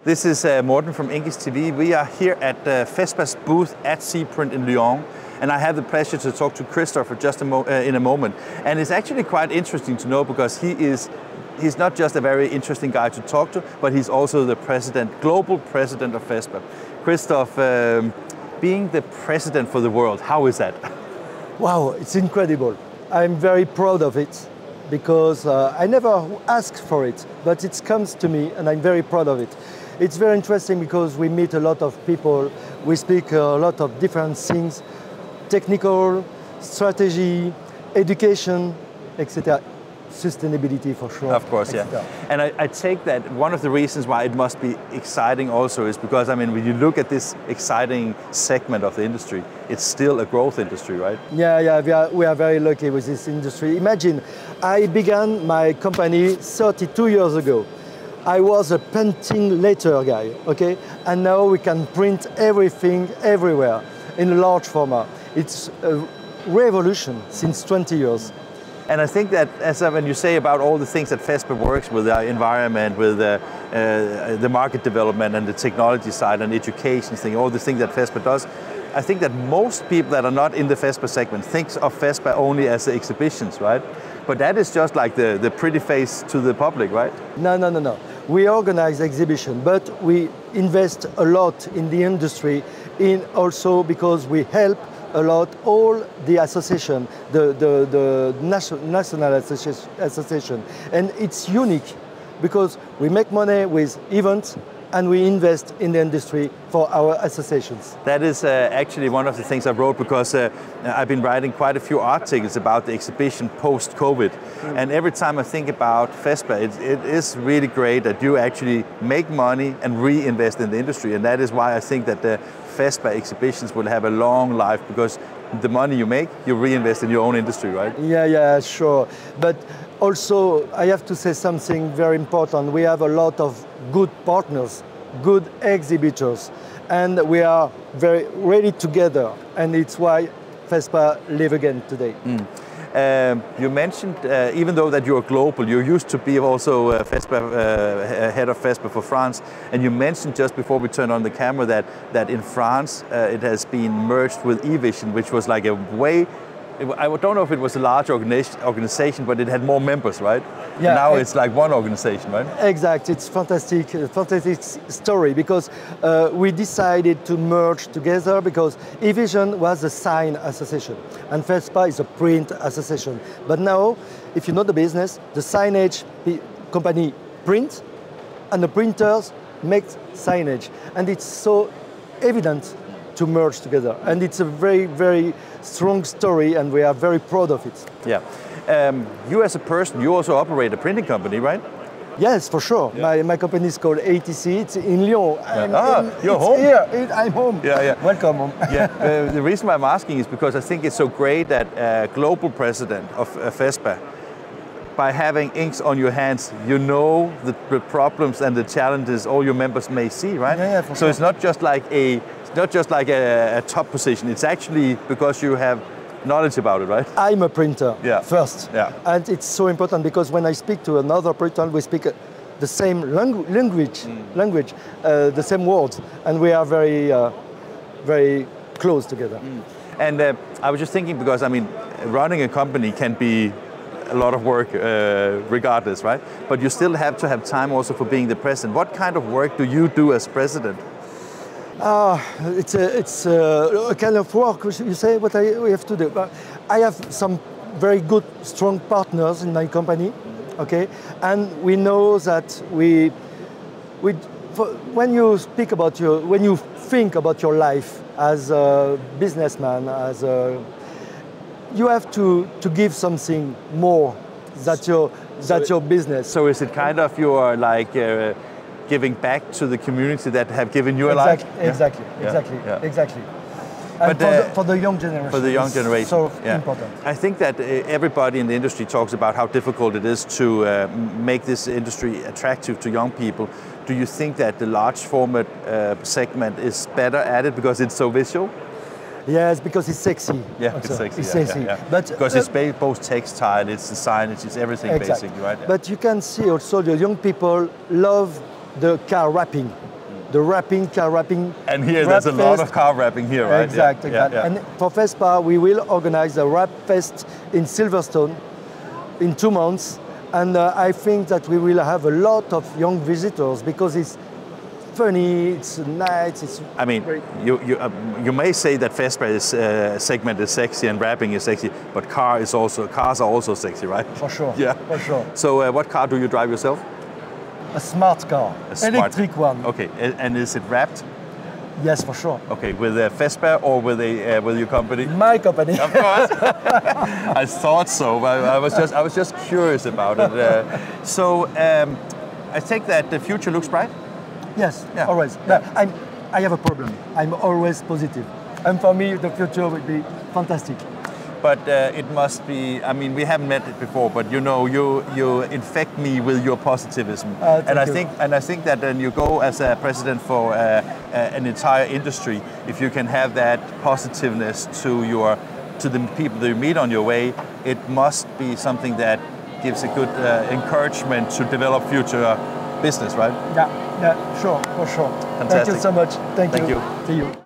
This is Morten from INKISH TV. We are here at FESPA's booth at Seaprint in Lyon, and I have the pleasure to talk to Christophe in a moment. And it's actually quite interesting to know because he's not just a very interesting guy to talk to, but he's also the global president of FESPA. Christophe, being the president for the world, how is that? Wow, it's incredible. I'm very proud of it because I never asked for it, but it comes to me and I'm very proud of it. It's very interesting because we meet a lot of people, we speak a lot of different things, technical, strategy, education, etc. Sustainability for sure. Of course, yeah. And I take that one of the reasons why it must be exciting also is because, I mean, when you look at this exciting segment of the industry, it's still a growth industry, right? Yeah, we are very lucky with this industry. Imagine, I began my company 32 years ago. I was a painting letter guy, okay? And now we can print everything everywhere in a large format. It's a revolution since 20 years. And I think that, when you say about all the things that FESPA works with, the environment, with the market development and the technology side and education thing, all the things that FESPA does, I think that most people that are not in the FESPA segment think of FESPA only as the exhibitions, right? But that is just like the pretty face to the public, right? No. We organize exhibition, but we invest a lot in the industry, also because we help a lot all the association, the national association, and it's unique because we make money with events and we invest in the industry for our associations. That is actually one of the things I wrote because I've been writing quite a few articles about the exhibition post-COVID. And every time I think about FESPA, it is really great that you actually make money and reinvest in the industry. And that is why I think that the FESPA exhibitions will have a long life because the money you make, you reinvest in your own industry, right? Yeah, sure. But also, I have to say something very important. We have a lot of good partners, good exhibitors, and we are very ready together. And it's why FESPA live again today. You mentioned, even though that you're global, you used to be also head of FESPA for France, and you mentioned just before we turned on the camera that in France it has been merged with eVision, which was like I don't know if it was a large organization, but it had more members, right? Yeah. Now it's like one organization, right? Exactly. It's fantastic story because we decided to merge together because eVision was a sign association and FESPA is a print association. But now, if you know the business, the signage company print and the printers make signage, and it's so evident to merge together. And it's a very, very strong story and we are very proud of it. Yeah. You as a person, you also operate a printing company, right? Yes, for sure. Yeah. My company is called ATC. It's in Lyon. You're home? Here, I'm home. Yeah. Welcome home. Yeah. The reason why I'm asking is because I think it's so great that global president of FESPA, by having inks on your hands, you know the problems and the challenges all your members may see, right? Yeah, for sure. It's not just like a top position. It's actually because you have knowledge about it, right? I'm a printer first. Yeah. And it's so important because when I speak to another printer, we speak the same language, the same words, and we are very close together. And I was just thinking because, I mean, running a company can be a lot of work regardless, right? But you still have to have time also for being the president. What kind of work do you do as president? It's a kind of work, you say, what we have to do. But I have some very good, strong partners in my company, okay? And we know that when you speak about when you think about your life as a businessman, you have to give something more that your business. So is it kind of your like giving back to the community that have given you a life? Exactly. And but for the young generation. For the young generation. So important. I think that everybody in the industry talks about how difficult it is to make this industry attractive to young people. Do you think that the large format segment is better at it because it's so visual? Yes, because it's sexy. Yeah, it's sexy. It's sexy. Yeah. But, because it's both textile, it's the signage, it's everything basically, right? But you can see also the young people love the car wrapping. the wrapping, car wrapping. And here there's a lot of car wrapping here, right? Exactly. Yeah, yeah. And for FESPA, we will organize a Wrap Fest in Silverstone in 2 months. And I think that we will have a lot of young visitors because it's funny, it's nice, it's I mean, great. you may say that FESPA is segment is sexy and wrapping is sexy, but cars are also sexy, right? For sure, Yeah. for sure. So what car do you drive yourself? A smart car, electric one. Okay, and is it wrapped? Yes, for sure. Okay, with a FESPA or with your company? My company. Of course. I thought so. I was just curious about it. So I think that the future looks bright. Yes, Yeah. always. Yeah. I have a problem. I'm always positive. And for me, the future will be fantastic. But it must be, I mean, we haven't met it before, but you know, you infect me with your positivism. And I think that when you go as a president for an entire industry, if you can have that positiveness to the people that you meet on your way, it must be something that gives a good encouragement to develop future business, right? Yeah, sure, for sure. Fantastic. Thank you so much. Thank you. You. See you.